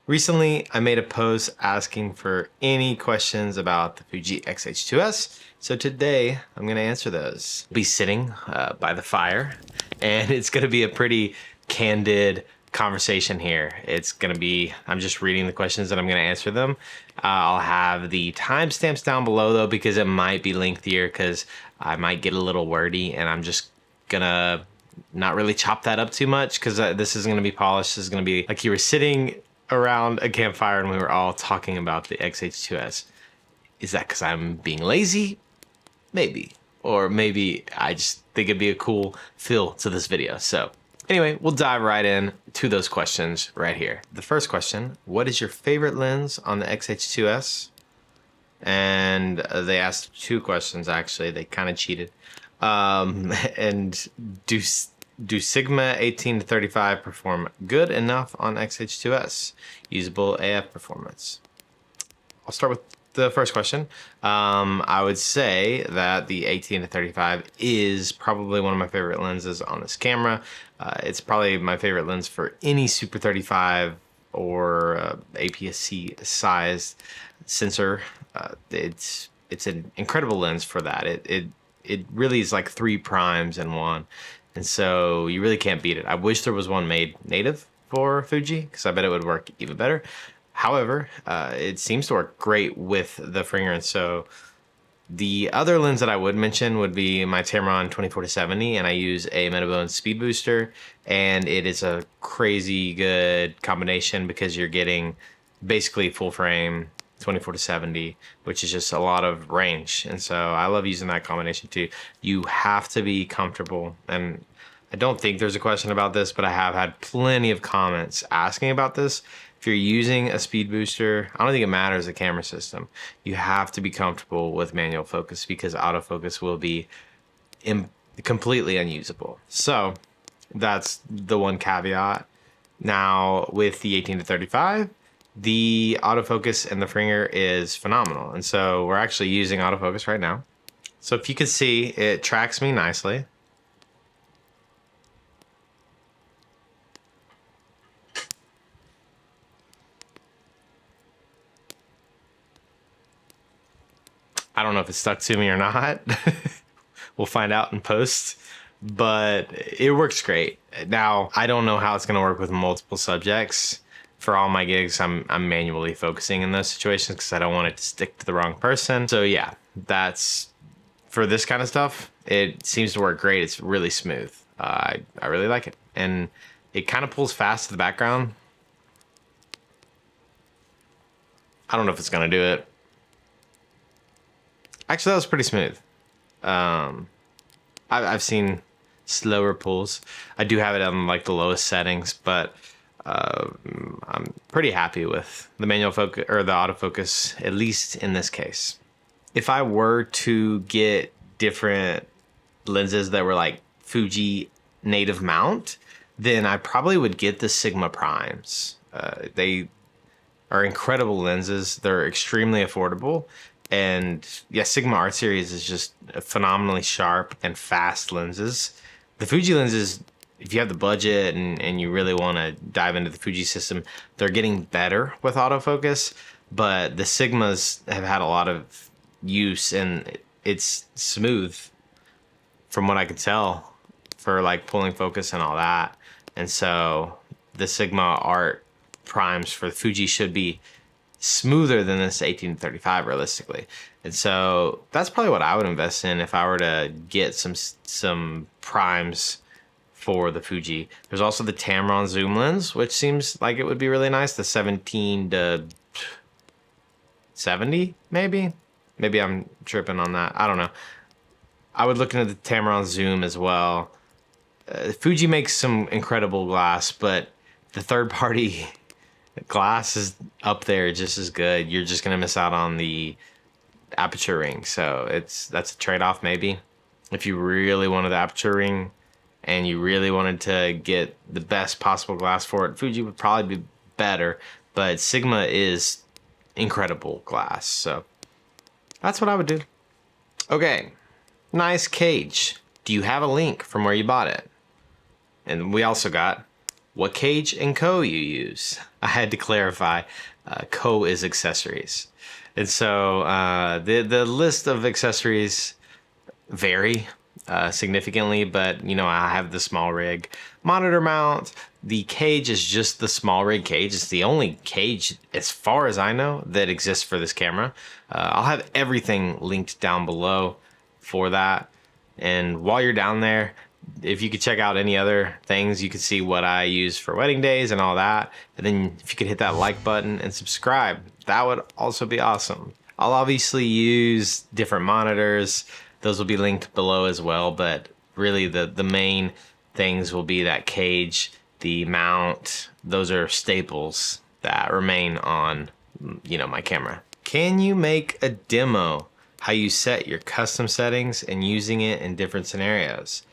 Recently, I made a post asking for any questions about the Fuji XH2S. So today, I'm going to answer those. I'll be sitting by the fire, and it's going to be a pretty candid conversation here. It's going to be, I'm just reading the questions and I'm going to answer them. I'll have the timestamps down below though, because it might be lengthier because I might get a little wordy, and I'm just gonna not really chop that up too much because this is going to be polished. This is going to be like you were sitting around a campfire and we were all talking about the XH2S. Is that because I'm being lazy? Maybe. Or maybe I just think it'd be a cool feel to this video. So anyway, we'll dive right in to those questions right here. The first question, what is your favorite lens on the XH2S? And they asked two questions actually. They kind of cheated. And do Sigma 18 to 35 perform good enough on XH2S? Usable AF performance. I'll start with the first question. I would say that the 18 to 35 is probably one of my favorite lenses on this camera. It's probably my favorite lens for any Super 35 or APS-C size sensor. It's an incredible lens for that. It really is like 3 primes in one. And so you really can't beat it. I wish there was one made native for Fuji because I bet it would work even better. However, it seems to work great with the Fringer. And so the other lens that I would mention would be my Tamron 24-70, and I use a Metabone speed booster, and it is a crazy good combination because you're getting basically full frame 24-70, which is just a lot of range. And so I love using that combination too. You have to be comfortable, and I don't think there's a question about this, but I have had plenty of comments asking about this. If you're using a speed booster, I don't think it matters the camera system. You have to be comfortable with manual focus because autofocus will be completely unusable. So that's the one caveat. Now with the 18 to 35, the autofocus in the Fringer is phenomenal. And so we're actually using autofocus right now. So if you can see, it tracks me nicely. I don't know if it stuck to me or not. We'll find out in post, but it works great. Now, I don't know how it's going to work with multiple subjects. For all my gigs, I'm manually focusing in those situations because I don't want it to stick to the wrong person. So yeah, that's for this kind of stuff. It seems to work great. It's really smooth. I really like it. And it kind of pulls fast to the background. I don't know if it's going to do it. Actually, that was pretty smooth. I've seen slower pulls. I do have it on like the lowest settings, but I'm pretty happy with the manual focus or the autofocus, at least in this case. If I were to get different lenses that were like Fuji native mount, then I probably would get the Sigma primes. They are incredible lenses. They're extremely affordable. And yeah, Sigma Art Series is just phenomenally sharp and fast lenses. The Fuji lenses, if you have the budget and you really want to dive into the Fuji system, they're getting better with autofocus, but the Sigmas have had a lot of use and it's smooth from what I could tell for like pulling focus and all that. And so the Sigma Art primes for Fuji should be smoother than this 18 to 35 realistically. And so that's probably what I would invest in if I were to get some primes for the Fuji. There's also the Tamron zoom lens, which seems like it would be really nice. The 17 to 70, maybe I'm tripping on that. I don't know. I would look into the Tamron zoom as well. Fuji makes some incredible glass, but the third party glass is up there just as good. You're just gonna miss out on the aperture ring, so that's a trade-off maybe. If you really wanted the aperture ring and you really wanted to get the best possible glass for it, Fuji would probably be better, but Sigma is incredible glass, so that's what I would do. Okay, nice cage. Do you have a link from where you bought it? And we also got, what cage and co you use. I had to clarify, co is accessories. And so the list of accessories vary significantly, but you know, I have the small rig monitor mount. The cage is just the small rig cage. It's the only cage, as far as I know, that exists for this camera. I'll have everything linked down below for that. And while you're down there, if you could check out any other things, you could see what I use for wedding days and all that. And then if you could hit that like button and subscribe, that would also be awesome. I'll obviously use different monitors. Those will be linked below as well, but really the main things will be that cage, the mount. Those are staples that remain on, you know, my camera. Can you make a demo how you set your custom settings and using it in different scenarios?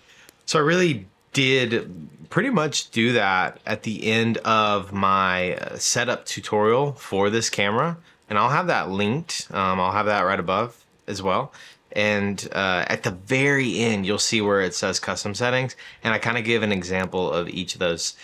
So I really did pretty much do that at the end of my setup tutorial for this camera, and I'll have that linked. I'll have that right above as well. And at the very end, you'll see where it says custom settings, and I kind of give an example of each of those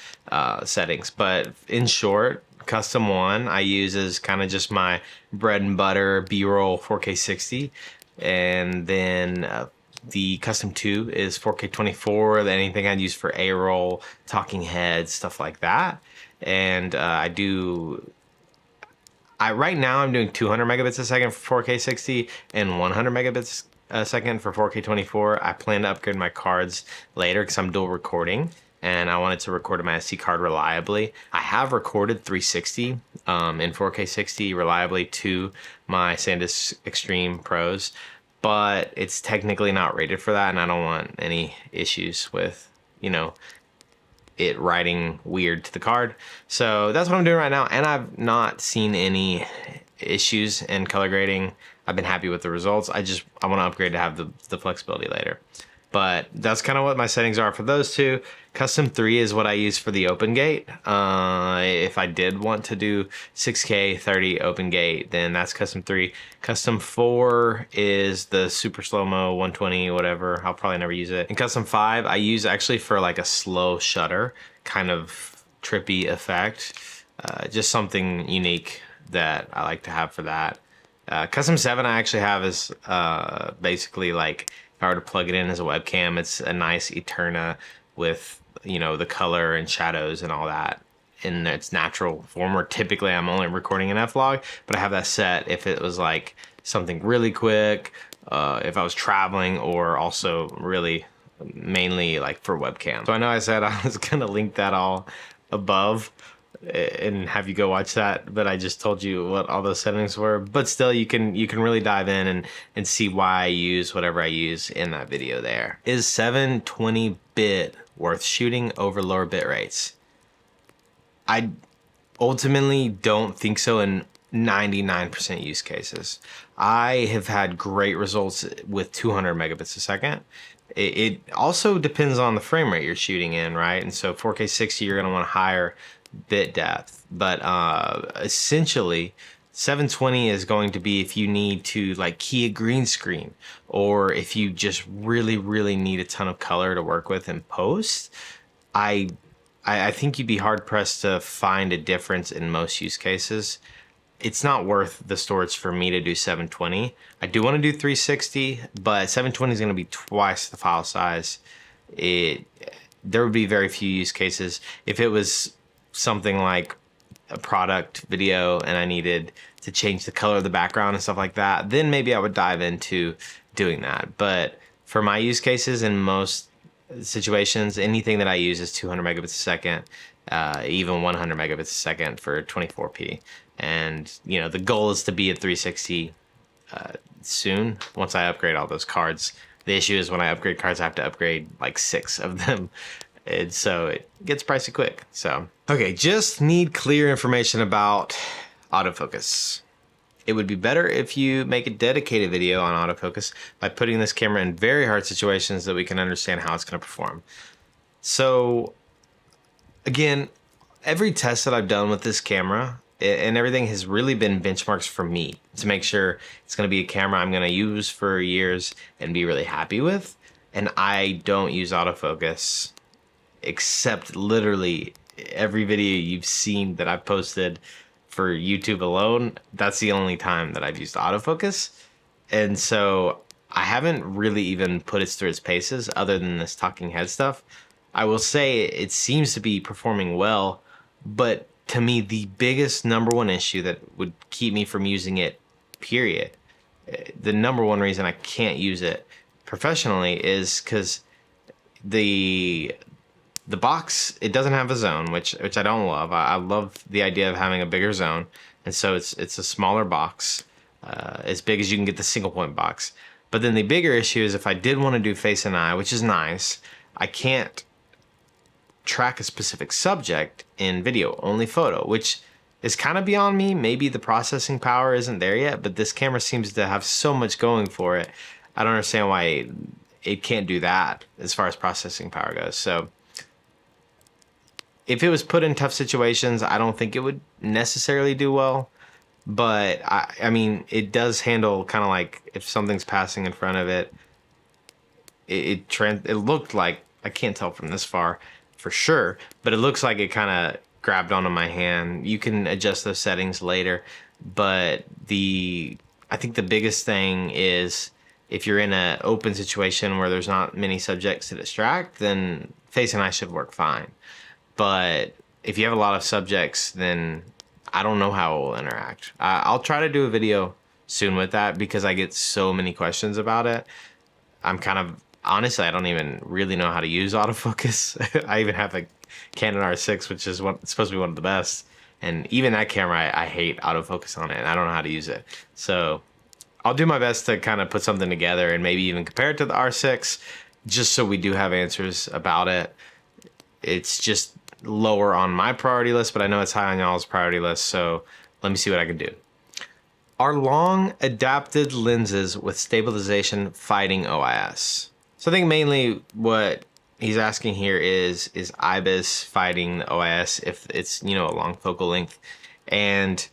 settings. But in short, custom 1 I use as kind of just my bread and butter B-roll 4K 60, and then the custom 2 is 4K 24, anything I'd use for A-roll, talking heads, stuff like that. And right now I'm doing 200 megabits a second for 4K 60 and 100 megabits a second for 4K 24. I plan to upgrade my cards later because I'm dual recording and I wanted to record my SD card reliably. I have recorded 360 in 4K 60 reliably to my SanDisk Extreme Pros, but it's technically not rated for that, and I don't want any issues with, you know, it writing weird to the card. So that's what I'm doing right now, and I've not seen any issues in color grading. I've been happy with the results. I want to upgrade to have the flexibility later. But that's kind of what my settings are for those two. Custom 3 is what I use for the open gate. If I did want to do 6K 30 open gate, then that's custom 3. Custom 4 is the super slow-mo 120, whatever. I'll probably never use it. And custom 5 I use actually for like a slow shutter kind of trippy effect. Just something unique that I like to have for that. Custom 7 I actually have is basically like, if I were to plug it in as a webcam, it's a nice Eterna with, you know, the color and shadows and all that in its natural form, where typically I'm only recording an F-Log, but I have that set if it was like something really quick, if I was traveling, or also really mainly like for webcam. So I know I said I was gonna link that all above and have you go watch that, but I just told you what all those settings were. But still, you can really dive in and see why I use whatever I use in that video there. Is 720-bit worth shooting over lower bit rates? I ultimately don't think so in 99% use cases. I have had great results with 200 megabits a second. It also depends on the frame rate you're shooting in, right? And so 4K 60, you're gonna want higher bit depth, but essentially 720 is going to be if you need to like key a green screen, or if you just really need a ton of color to work with in post. I think you'd be hard pressed to find a difference in most use cases. It's not worth the storage for me to do 720. I do want to do 360, but 720 is going to be twice the file size. There would be very few use cases. If it was something like a product video and I needed to change the color of the background and stuff like that, then maybe I would dive into doing that. But for my use cases, in most situations, anything that I use is 200 megabits a second, even 100 megabits a second for 24p. And you know, the goal is to be at 360 soon once I upgrade all those cards. The issue is when I upgrade cards, I have to upgrade like 6 of them. And so it gets pricey quick. So, okay, just need clear information about autofocus. It would be better if you make a dedicated video on autofocus by putting this camera in very hard situations that we can understand how it's going to perform. So, again, every test that I've done with this camera and everything has really been benchmarks for me to make sure it's going to be a camera I'm going to use for years and be really happy with. And I don't use autofocus except literally every video you've seen that I've posted for YouTube alone, that's the only time that I've used autofocus. And so I haven't really even put it through its paces other than this talking head stuff. I will say it seems to be performing well, but to me, the biggest number one issue that would keep me from using it, period, the number one reason I can't use it professionally is because the box, it doesn't have a zone, which I don't love. I love the idea of having a bigger zone, and so it's a smaller box, as big as you can get the single point box. But then the bigger issue is if I did want to do face and eye, which is nice, I can't track a specific subject in video, only photo, which is kind of beyond me. Maybe the processing power isn't there yet, but this camera seems to have so much going for it. I don't understand why it can't do that as far as processing power goes. So if it was put in tough situations, I don't think it would necessarily do well. But I mean, it does handle kind of like if something's passing in front of it. It looked like, I can't tell from this far for sure, but it looks like it kind of grabbed onto my hand. You can adjust those settings later, but I think the biggest thing is if you're in an open situation where there's not many subjects to distract, then face and eye should work fine. But if you have a lot of subjects, then I don't know how it will interact. I'll try to do a video soon with that because I get so many questions about it. I'm kind of, honestly, I don't even really know how to use autofocus. I even have a Canon R6, which is supposed to be one of the best. And even that camera, I hate autofocus on it, and I don't know how to use it. So I'll do my best to kind of put something together and maybe even compare it to the R6, just so we do have answers about it. It's just lower on my priority list, but I know it's high on y'all's priority list, so let me see what I can do. Are long adapted lenses with stabilization fighting OIS? So I think mainly what he's asking here is IBIS fighting the OIS if it's, a long focal length. And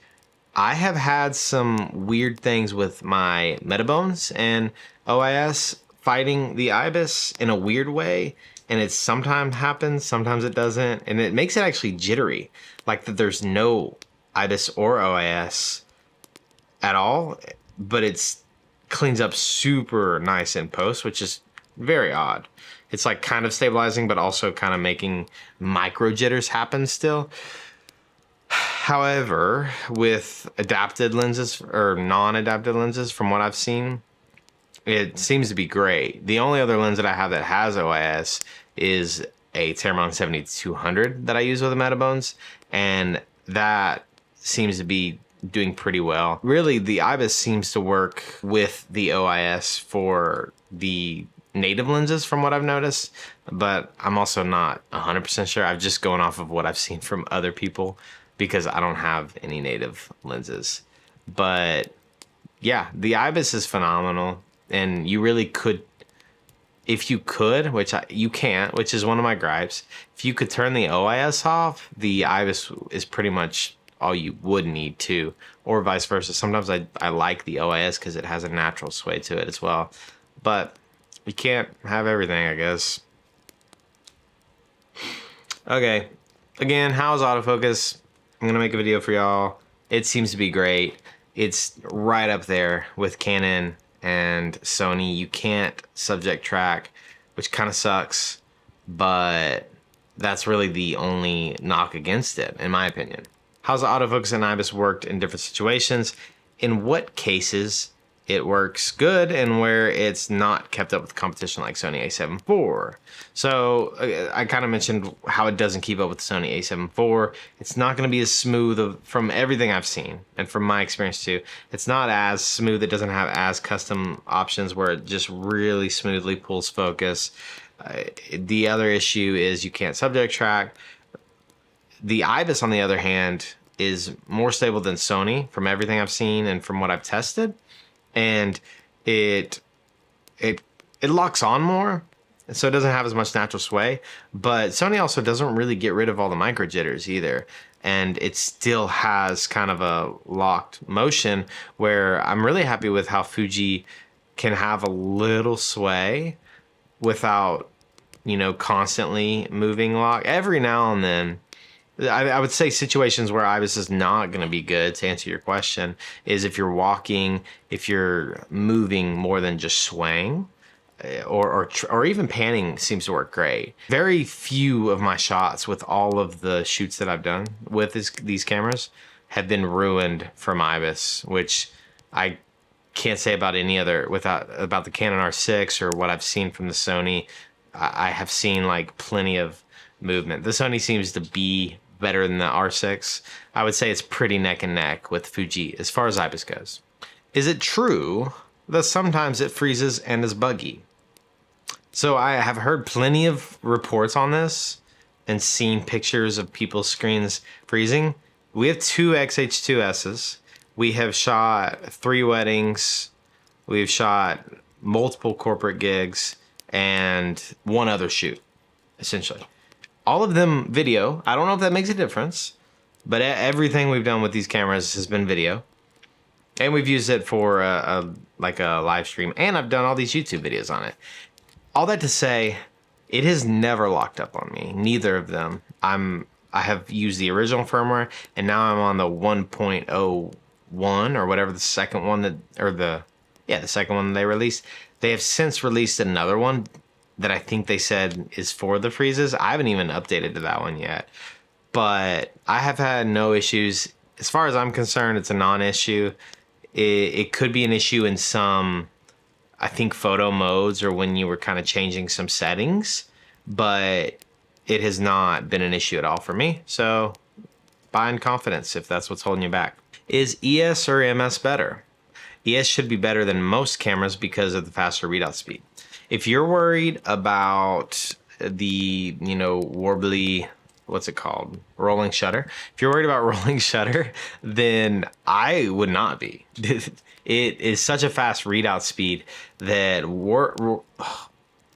I have had some weird things with my Metabones and OIS fighting the IBIS in a weird way. And it sometimes happens, sometimes it doesn't. And it makes it actually jittery, like that there's no IBIS or OIS at all, but it's cleans up super nice in post, which is very odd. It's like kind of stabilizing, but also kind of making micro jitters happen still. However, with adapted lenses or non-adapted lenses, from what I've seen, it seems to be great. The only other lens that I have that has OIS is a Tamron 7200 that I use with the Metabones, and that seems to be doing pretty well. Really, the IBIS seems to work with the OIS for the native lenses from what I've noticed, but I'm also not 100% sure. I'm just going off of what I've seen from other people because I don't have any native lenses. But yeah, the IBIS is phenomenal, and you really could, if you could, which you can't, which is one of my gripes, if you could turn the OIS off, the IBIS is pretty much all you would need to, or vice versa. Sometimes I like the OIS because it has a natural sway to it as well, but you can't have everything, I guess. Okay, again, how's autofocus? I'm gonna make a video for y'all. It seems to be great. It's right up there with Canon and Sony. You can't subject track, which kind of sucks, but that's really the only knock against it, in my opinion. How's the autofocus and IBIS worked in different situations? In what cases it works good and where it's not kept up with competition like Sony a7 IV. So I kind of mentioned how it doesn't keep up with the Sony a7 IV. It's not going to be as smooth from everything I've seen and from my experience too. It's not as smooth. It doesn't have as custom options where it just really smoothly pulls focus. The other issue is you can't subject track. The IBIS, on the other hand, is more stable than Sony from everything I've seen and from what I've tested. And it locks on more, and so it doesn't have as much natural sway. But Sony also doesn't really get rid of all the micro jitters either, and it still has kind of a locked motion where I'm really happy with how Fuji can have a little sway without, constantly moving lock. Every now and then I would say situations where IBIS is not going to be good, to answer your question, is if you're walking, if you're moving more than just swaying, or even panning seems to work great. Very few of my shots with all of the shoots that I've done with these cameras have been ruined from IBIS, which I can't say about any other, about the Canon R6 or what I've seen from the Sony. I have seen like plenty of movement. The Sony seems to be better than the R6. I would say it's pretty neck and neck with Fuji as far as IBIS goes. Is it true that sometimes it freezes and is buggy? So I have heard plenty of reports on this and seen pictures of people's screens freezing. We have 2 XH2Ss. We have shot 3 weddings. We've shot multiple corporate gigs and 1 other shoot, essentially. All of them video. I don't know if that makes a difference, but everything we've done with these cameras has been video. And we've used it for a live stream. And I've done all these YouTube videos on it. All that to say, it has never locked up on me. Neither of them. I have used the original firmware, and now I'm on the 1.01 or whatever the second one the second one they released. They have since released another one that I think they said is for the freezes. I haven't even updated to that one yet, but I have had no issues. As far as I'm concerned, it's a non-issue. It could be an issue in some, I think, photo modes or when you were kind of changing some settings, but it has not been an issue at all for me. So buy in confidence if that's what's holding you back. Is ES or MS better? ES should be better than most cameras because of the faster readout speed. If you're worried about the, warbly, what's it called? Rolling shutter. If you're worried about rolling shutter, then I would not be. It is such a fast readout speed that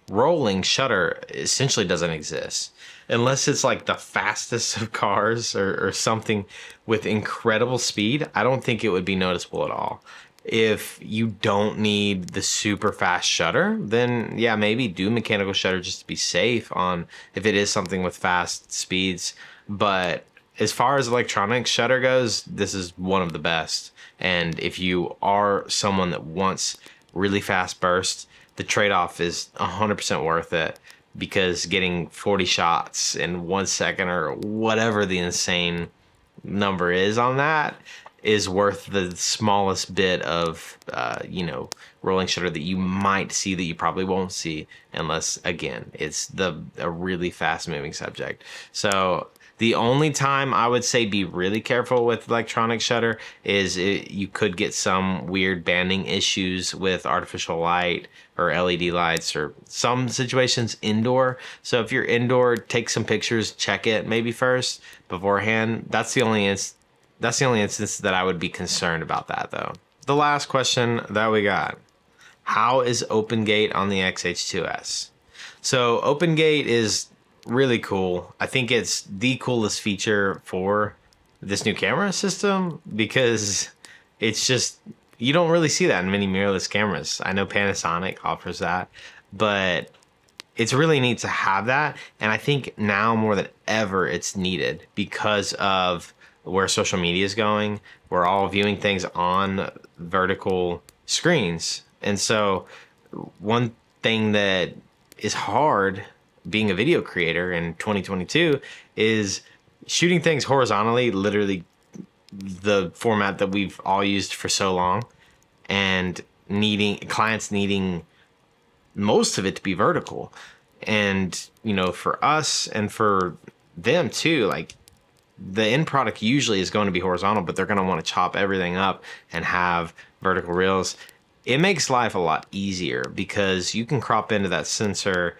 rolling shutter essentially doesn't exist. Unless it's like the fastest of cars or something with incredible speed, I don't think it would be noticeable at all. If you don't need the super fast shutter, then yeah, maybe do mechanical shutter just to be safe on if it is something with fast speeds. But as far as electronic shutter goes, this is one of the best. And if you are someone that wants really fast bursts, the trade-off is 100% worth it, because getting 40 shots in 1 second or whatever the insane number is on that is worth the smallest bit of, rolling shutter that you might see that you probably won't see unless, again, it's a really fast moving subject. So the only time I would say be really careful with electronic shutter is you could get some weird banding issues with artificial light or LED lights or some situations indoor. So if you're indoor, take some pictures, check it maybe first beforehand. That's the only instance that I would be concerned about that, though. The last question that we got: how is OpenGate on the XH2S? So OpenGate is really cool. I think it's the coolest feature for this new camera system because it's just, you don't really see that in many mirrorless cameras. I know Panasonic offers that, but it's really neat to have that. And I think now more than ever it's needed because of where social media is going. We're all viewing things on vertical screens. And so one thing that is hard being a video creator in 2022 is shooting things horizontally, literally the format that we've all used for so long, and clients needing most of it to be vertical. And, for us and for them too, like, the end product usually is going to be horizontal, but they're going to want to chop everything up and have vertical reels. It makes life a lot easier because you can crop into that sensor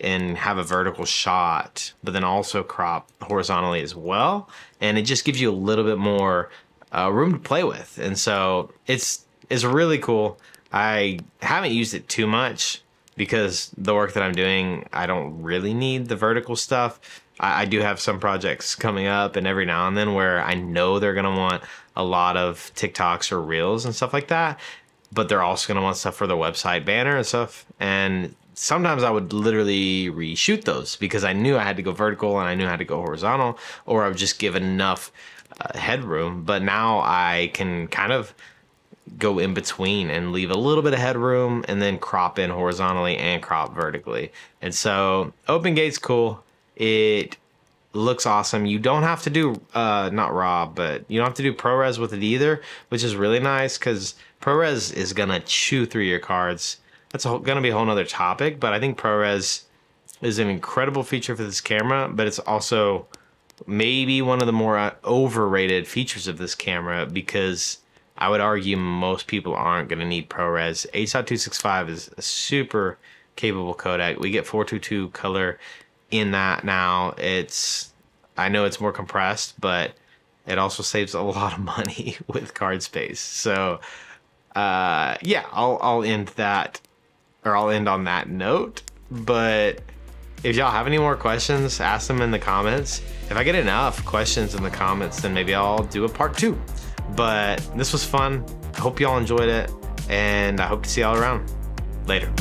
and have a vertical shot, but then also crop horizontally as well. And it just gives you a little bit more room to play with. And so it's really cool. I haven't used it too much because the work that I'm doing, I don't really need the vertical stuff. I do have some projects coming up and every now and then where I know they're going to want a lot of TikToks or Reels and stuff like that, but they're also going to want stuff for their website banner and stuff. And sometimes I would literally reshoot those because I knew I had to go vertical and I knew I had to go horizontal, or I would just give enough headroom. But now I can kind of go in between and leave a little bit of headroom and then crop in horizontally and crop vertically. And so open gate's cool. It looks awesome. You don't have to do not raw, but you don't have to do ProRes with it either, which is really nice because ProRes is gonna chew through your cards. That's gonna be a whole nother topic, but I think ProRes is an incredible feature for this camera, but it's also maybe one of the more overrated features of this camera, because I would argue most people aren't going to need ProRes. H.265 is a super capable codec. We get 422 color in that now. I know it's more compressed, but it also saves a lot of money with card space. So yeah, I'll end that, or I'll end on that note. But if y'all have any more questions, ask them in the comments. If I get enough questions in the comments, then maybe I'll do a part 2. But this was fun. I hope y'all enjoyed it, and I hope to see y'all around. Later.